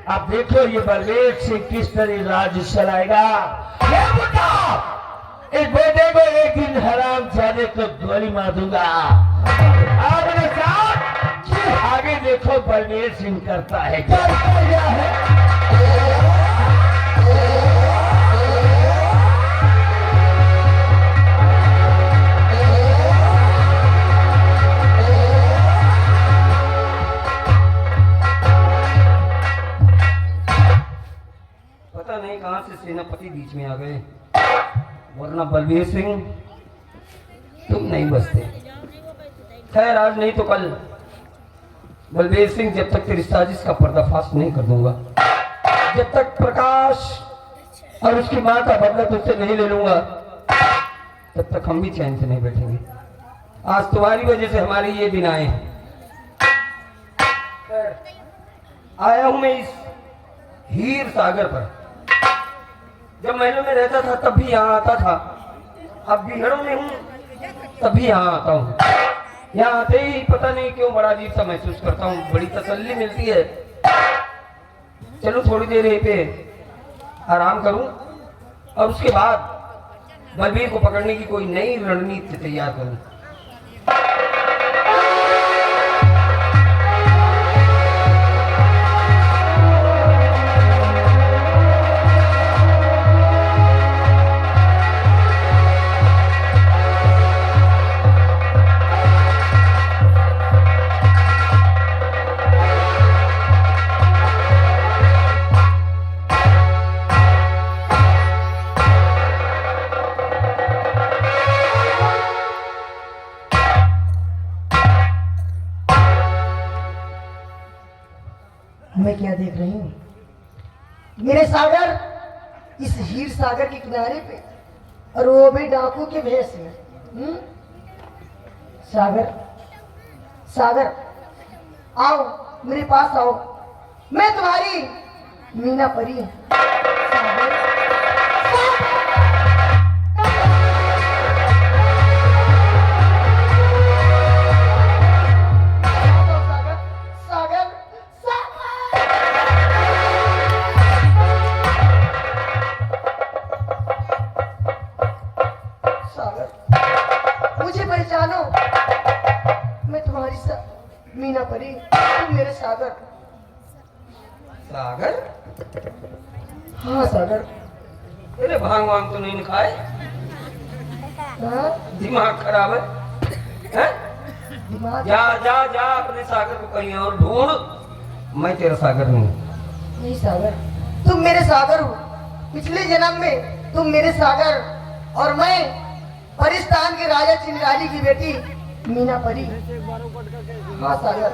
अब देखो ये बलदेव सिंह किस तरह राज चलाएगा। ये बेटा, इस बेटे को एक दिन हराम जाने को गोली मार दूंगा। आपने साथ आगे देखो बलदेव सिंह करता है क्या है। कहां से सेनापति बीच में आ गए, वरना बलबीर सिंह तुम नहीं बचते। खैर आज नहीं तो कल बलबीर सिंह जब तक तेरी साजिश का पर्दाफाश नहीं कर दूंगा, जब तक प्रकाश और उसकी मां का बदला तुझसे नहीं ले लूंगा, तब तक हम भी चैन से नहीं बैठेंगे। आज तुम्हारी वजह से हमारे ये दिन आए। आया हूं मैं इस हीर सागर पर। जब महलों में रहता था तब भी यहाँ आता था, अब बिहड़ों में हूँ तब भी यहाँ आता हूँ। यहाँ आते ही पता नहीं क्यों बड़ा अजीब सा महसूस करता हूँ, बड़ी तसल्ली मिलती है। चलो थोड़ी देर यहीं पे आराम करूँ और उसके बाद बलबीर को पकड़ने की कोई नई रणनीति तैयार करूँ। मैं क्या देख रही हूँ? मेरे सागर, इस हीर सागर के किनारे पे, और वो भी डाकू के भेष में। सागर, सागर आओ, मेरे पास आओ, मैं तुम्हारी मीना परी हूँ। सागर, मीना परी, तुम मेरे सागर। सागर? हाँ सागर। अरे भांग वांग तो नहीं खाए? दिमाग खराब है? दिमाग? जा जा जा अपने सागर को कहीं और ढूंढ। मैं तेरा सागर हूँ। नहीं सागर, तुम मेरे सागर हो। पिछले जन्म में तुम मेरे सागर और मैं परिस्तान के राजा चिंगाली की बेटी मीना परी। हाँ सागर,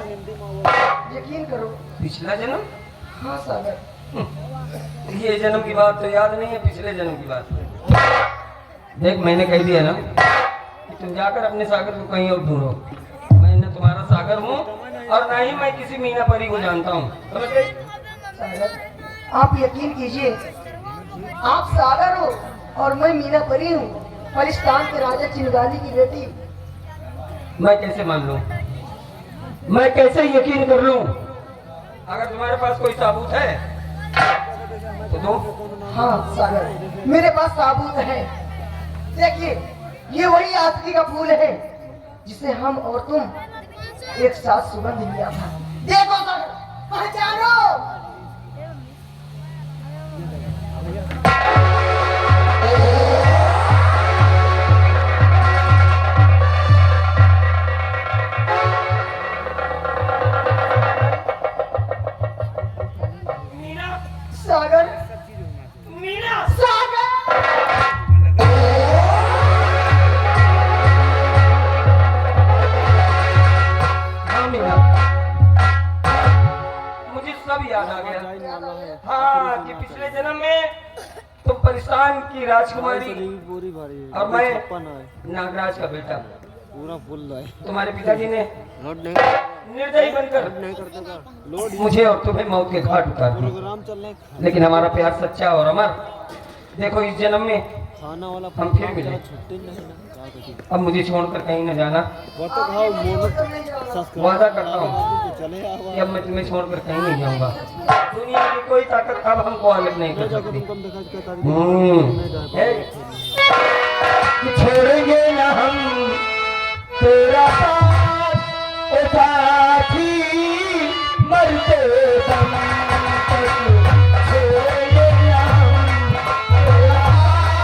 यकीन करो। पिछला जन्म? हाँ सागर। ये जन्म की बात तो याद नहीं है, पिछले जन्म की बात। देख मैंने कह दिया ना कि तुम जाकर अपने सागर को कहीं और ढूंढो। मैं न तुम्हारा सागर हूँ और न ही मैं किसी मीना परी को जानता हूँ। समझ गए? सागर, आप यकीन कीजिए, आप सागर हो और मैं मीना परी हूँ, परिस्तान के राजा चिंगाली की बेटी। मैं कैसे मान लूं? मैं कैसे यकीन कर लूं? अगर तुम्हारे पास कोई सबूत है तो दो। हाँ सागर, मेरे पास सबूत है। देखिए, ये वही आस्ती का फूल है जिसे हम और तुम एक साथ सुगंध लिया था। देखो सागर, पहचानो। सागर, मीना, सागर। हाँ मीना, मुझे सब भी याद आ गया। हाँ कि पिछले जन्म में तुम परेशान की राजकुमारी और मैं नागराज का बेटा। पूरा फुल है। तुम्हारे पिताजी ने लोड नहीं निर्दयी बनकर नहीं करते का लोड मुझे और तुम्हें मौत के घाट उतार दिया। प्रोग्राम चल रहे हैं। लेकिन हमारा प्यार सच्चा और अमर। देखो इस जन्म में खाना वाला हम फिर मिले। छुट्टी नहीं ना क्या करें। अब मुझे छोड़कर कहीं न जाना। वो तो खाओ मोनो सब्सक्राइब वादा करता हूँ चले कि अब मैं तुम्हें छोड़कर कहीं नहीं जाऊंगा। दुनिया की कोई ताकत अब हमको अलग नहीं कर जाकर सकती। तुमको देखा क्या तारीख है। कि छोड़ेंगे न हम तेरा साथ ओ साथी मरते दम तक। छोड़ेंगे न हम तेरा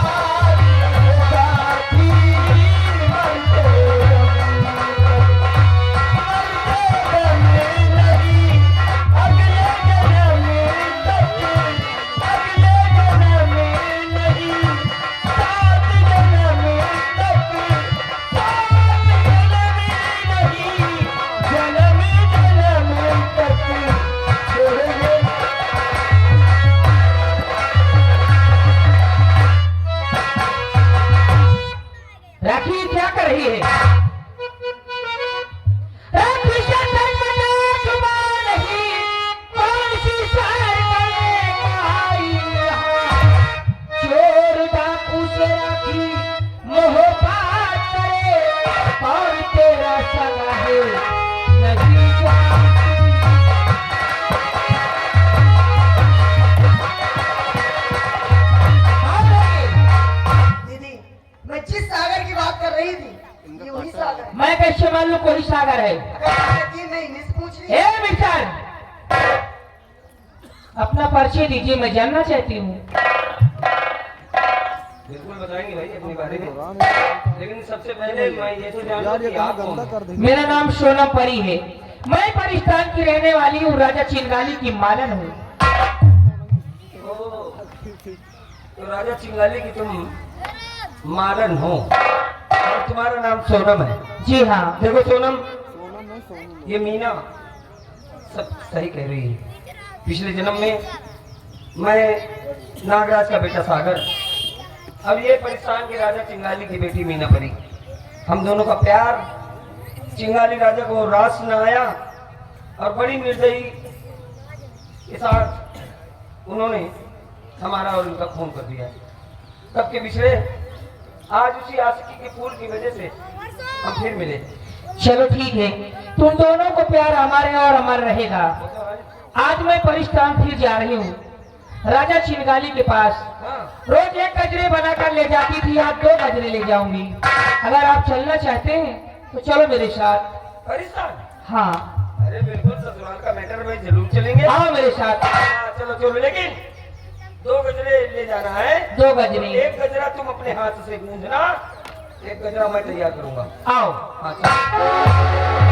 साथ ओ साथी मरते दम तक। मरते दम नहीं अगले जन्म तक। अगले जन्म नहीं सात जन्म तक। जन्म जन्म तक छोड़ेंगे। राखी क्या कर रही है? राखी शंकर मना छुपा नहीं, कौन सी शहर करे आई यहाँ। चोर डाकू से राखी मोहब्बत करे, और तेरा सगा है नहीं जानती। दीदी मैं जिस सागर की बात कर रही थी ये वही सागर है। मैं कैसे मान लूं कोई सागर है? अगर यकीन नहीं मिस पूछ रही ए मिस्टर, अपना परिचय दीजिए, मैं जानना चाहती हूँ। बिल्कुल बताएंगे भाई अपने बारे में। लेकिन सबसे पहले मैं ये तो जानूं यार ये कि काम आप गंदा कौन कर हैं? देंगे। मेरा नाम सोनम परी है। मैं पाकिस्तान की रहने वाली हूँ, राजा चिंगाली की मालन हूँ। ओह, तो राजा चिंगाली की तुम मालन हो और तुम्हारा नाम सोनम है। जी हाँ। देखो सोनम, सोना नहीं सोना ये मीना सब सही कह रही है। पिछले जन्म में मैं नागराज का बेटा सागर, अब ये परेशान के राजा चिंगाली की बेटी मीना परी। हम दोनों का प्यार चिंगाली राजा को रास न आया और बड़ी निर्दयी के साथ उन्होंने हमारा और उनका खून कर दिया। तब के पिछले आज उसी आशिकी के फूल की वजह से हम फिर मिले। चलो ठीक है, तुम दोनों को प्यार हमारे और अमर रहेगा। आज मैं पाकिस्तान फिर जा रही हूँ राजा चिंगाली के पास। हाँ, रोज एक गजरे बनाकर ले जाती थी, आज 2 गजरे ले जाऊंगी। अगर आप चलना चाहते हैं तो चलो मेरे साथ। पाकिस्तान? हाँ अरे बिल्कुल, ससुराल का मैटर में जरूर चलेंगे। आओ मेरे साथ। हाँ, चलो चलो, लेकिन 2 गजरे ले जाना है। 2 गजरे। एक गजरा तुम अपने हाथ से गूंजना, एक गजरा मैं तैयार करूंगा। आओ। हाँ चलो।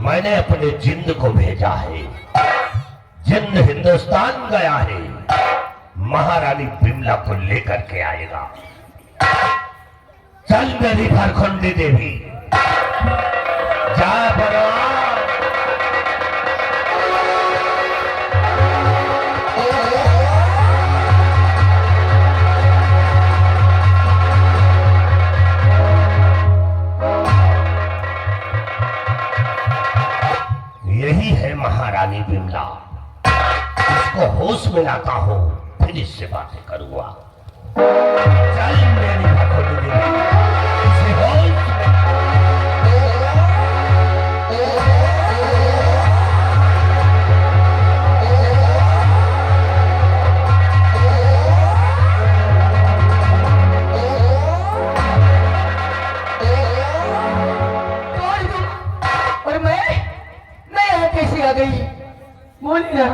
मैंने अपने जिंद को भेजा है, जिंद हिंदुस्तान गया है, महारानी बिमला को लेकर के आएगा। चल मेरी फरखंडी देवी, जा बरवा। यही है महारानी बिमला, इसको होश में लाता हूँ, फिर इससे बातें करूंगा। चल मेरी फरखंडी देवी, इसे होश में। और मैं यहाँ कैसे आ गई? बोली ना।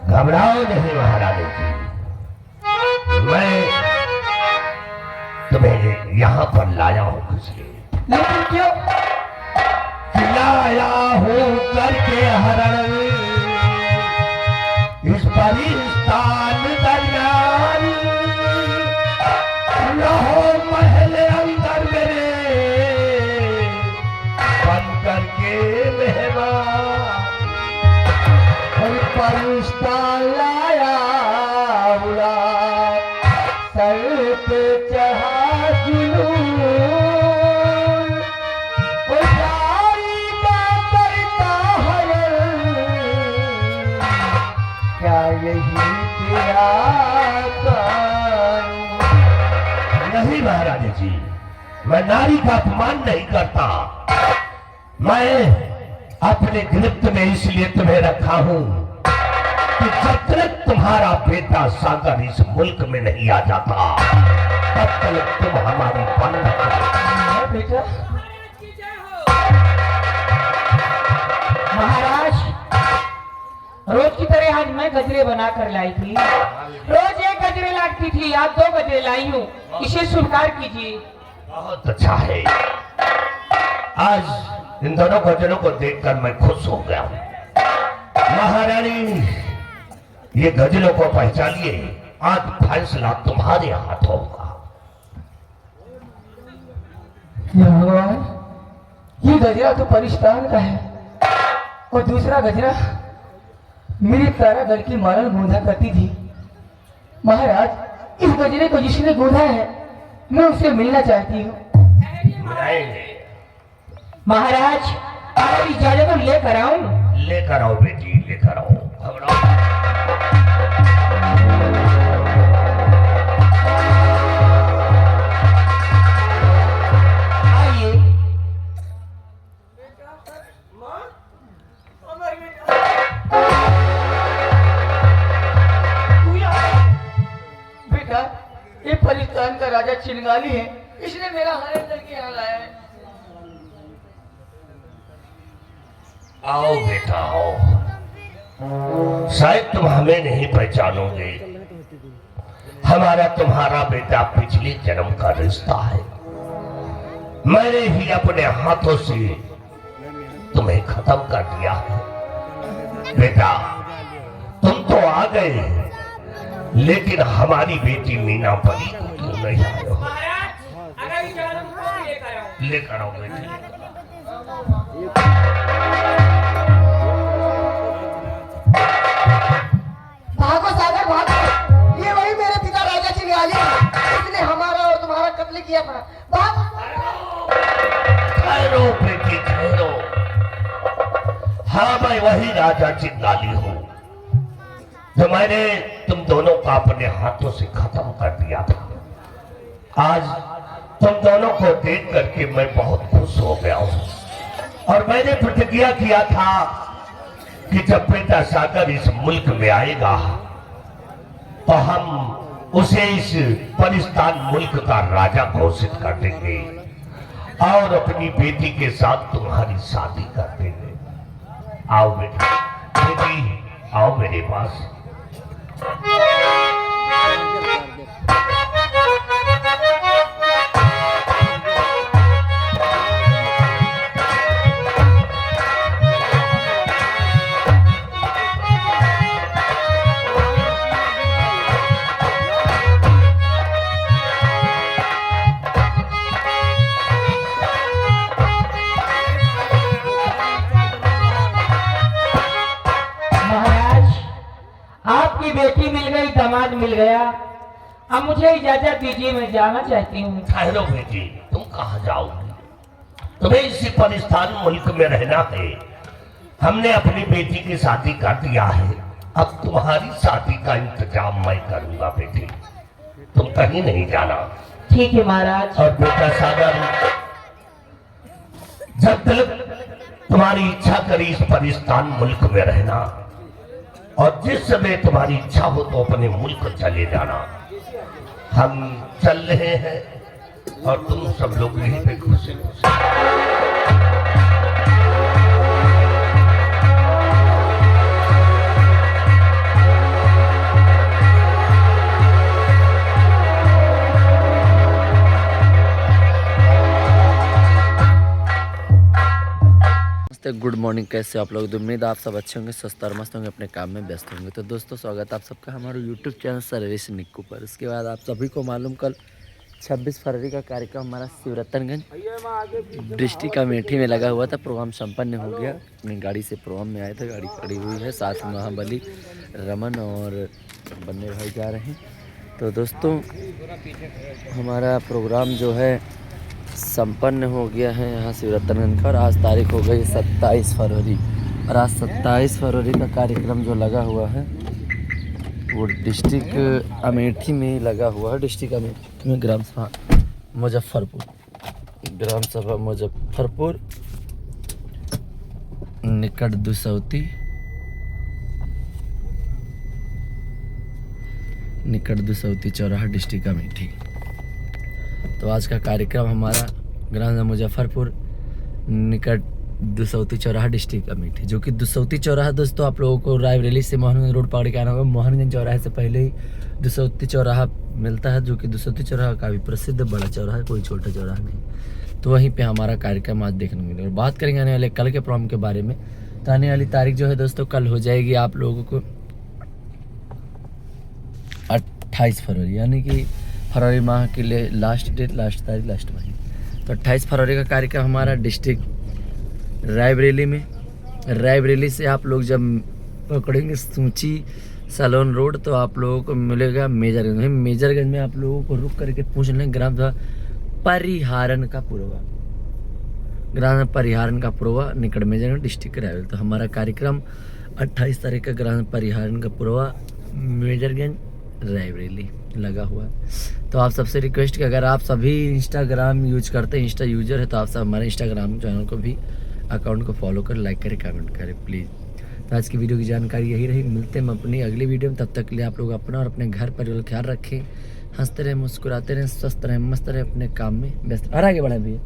घबराओ नहीं महारानी जी, मैं तुम्हें यहाँ पर लाया हूँ खुशी। लेकिन क्यों? लाया हूँ करके हरण इस परिस्तान दरमियान, रहो महल अंदर मेरे बन करके मेहमान। हर परिस्तान लाया उड़ा, सर पे चढ़ा जुनून, वो जारी का करता है, क्या यही तेरा कानून? नहीं महारानी जी, मैं नारी का अपमान नहीं करता। मैं अपने गिरफ्त में इसलिए तुम्हें रखा हूं कि जब तक तुम्हारा बेटा सागर इस मुल्क में नहीं आ जाता तब तक तुम हमारी बंधक हो। बेटा महाराज, रोज की तरह आज मैं गजरे बना कर लाई थी। रोज एक गजरे लगती थी, आज 2 गजरे लाई हूँ, इसे स्वीकार कीजिए। बहुत अच्छा है। आज इन दोनों गजरों को देखकर मैं खुश हो गया हूं। महारानी, ये गजरों को पहचानिए, आज फैसला तुम्हारे हाथों का। या भगवान, ये गजरा तो परिस्तान का है और दूसरा गजरा मेरी तारागढ़ की मारल गूंधा करती थी। महाराज, इस गजरे को जिसने गूंधा है मैं उससे मिलना चाहती हूँ। नहीं, महाराज, आप इजाजत तो लेकर आऊं? लेकर आओ बेटी, लेकर आओ। घबराओ। आइए। बेटा, ये परिस्तान का राजा चिंगाली है, इसने मेरा हरण करके यहाँ लाया है। आओ बेटा आओ। शायद तुम हमें नहीं पहचानोगे। हमारा तुम्हारा बेटा पिछले जन्म का रिश्ता है। मैंने ही अपने हाथों से तुम्हें खत्म कर दिया है। बेटा, तुम तो आ गए, लेकिन हमारी बेटी मीना परी को क्यों नहीं आए हो? लेकर आओ बेटी। भागो सागर भागो, ये वही मेरे पिता राजा चिंगाली है, इसने हमारा और तुम्हारा कत्ल किया था। भागो। ठहरो बेटी, ठहरो। हाँ, मैं वही राजा चिंगाली हूँ जो मैंने तुम दोनों का अपने हाथों से खत्म कर दिया था। आज तुम दोनों को देख करके मैं बहुत खुश हो गया हूँ और मैंने प्रतिज्ञा किया था कि जब बेटा सागर इस मुल्क में आएगा तो हम उसे इस परिस्तान मुल्क का राजा घोषित कर देंगे और अपनी बेटी के साथ तुम्हारी शादी कर देंगे। आओ बेटी, बेटी आओ मेरे पास। आपकी बेटी मिल गई, दामाद मिल गया, अब मुझे इजाजत दीजिए, मैं जाना चाहती हूँ। ठहरो बेटी, तुम कहाँ जाओगी? तुम्हें इसी परिस्तान मुल्क में रहना है। हमने अपनी बेटी की शादी कर दिया है, अब तुम्हारी शादी का इंतजाम मैं करूंगा बेटी, तुम कहीं नहीं जाना। ठीक है महाराज। और बेटा सागर, जब तक तुम्हारी इच्छा करी इस परिस्तान मुल्क में रहना और जिस समय तुम्हारी इच्छा हो तो अपने मुल्क चले जाना। हम चल रहे हैं और तुम सब लोग यहीं पे खुशी खुशी। नमस्ते, गुड मॉर्निंग। कैसे आप लोग? उम्मीद आप सब अच्छे होंगे, स्वस्थ और मस्त होंगे, अपने काम में व्यस्त होंगे। तो दोस्तों, स्वागत आप सबका हमारे यूट्यूब चैनल सर्विस निक्कू पर। उसके बाद आप सभी को मालूम, कल 26 फरवरी का कार्यक्रम हमारा शिवरतनगंज डिस्ट्रिक्ट अमेठी में लगा हुआ था। प्रोग्राम संपन्न हो गया। अपनी गाड़ी से प्रोग्राम में आए थे, गाड़ी खड़ी हुई है, साथ में महाबली, रमन और बन्ने भाई जा रहे हैं। तो दोस्तों, हमारा प्रोग्राम जो है संपन्न हो गया है यहाँ शिवरतनगंज का। और आज तारीख हो गई 27 फरवरी, और आज 27 फरवरी का कार्यक्रम जो लगा हुआ है वो डिस्ट्रिक्ट अमेठी में लगा हुआ है। डिस्ट्रिक्ट अमेठी में ग्राम सभा मुजफ्फरपुर, ग्राम सभा मुजफ्फरपुर, निकट दुसौती, चौराहा, डिस्ट्रिक्ट अमेठी। तो आज का कार्यक्रम हमारा ग्राम मुजफ्फरपुर, निकट दुसौती चौराहा, डिस्ट्रिक्ट अमेठी, जो कि दुसौती चौराहा दोस्तों आप लोगों को रायबरेली से मोहनगंज रोड पकड़ के आना होगा। मोहनगंज चौराहे से पहले ही दुसौती चौराहा मिलता है, जो कि दुसौती चौराहा काफ़ी प्रसिद्ध बड़ा चौराहा है, कोई छोटा चौराहा नहीं। तो वहीं पे हमारा कार्यक्रम आज देखने को मिलेगा। और बात करेंगे आने वाले कल के प्रोग्राम के बारे में। तो आने वाली तारीख जो है दोस्तों, कल हो जाएगी आप लोगों को 28 फरवरी, यानी कि फरवरी माह के लिए लास्ट डेट, लास्ट तारीख, लास्ट महीने। तो 28 फरवरी का कार्यक्रम हमारा डिस्ट्रिक्ट रायबरेली में। रायबरेली से आप लोग जब पकड़ेंगे सूची सलोन रोड, तो आप लोगों को मिलेगा मेजरगंज। मेजरगंज में आप लोगों को रुक करके पूछ लें ग्राम सभा परिहारन का पुरवा, ग्राम परिहारन का पुरवा, निकट मेजरगंज, डिस्ट्रिक्ट रायबरेली। तो हमारा कार्यक्रम 28 तारीख का ग्राम परिहारन का पुरवा, मेजरगंज, रायबरेली लगा हुआ है। तो आप सबसे रिक्वेस्ट कि अगर आप सभी इंस्टाग्राम यूज करते हैं, इंस्टा यूजर है, तो आप सब हमारे इंस्टाग्राम चैनल को भी, अकाउंट को फॉलो कर, लाइक करें, कमेंट करें प्लीज़। तो आज की वीडियो की जानकारी यही रही। मिलते हैं हम अपनी अगली वीडियो में। तब तक के लिए आप लोग अपना और अपने घर परिवार ख्याल रखें, हंसते रहें, मुस्कुराते रहें, स्वस्थ रहें, मस्त रहें, अपने काम में व्यस्त। और आगे बढ़ें भैया।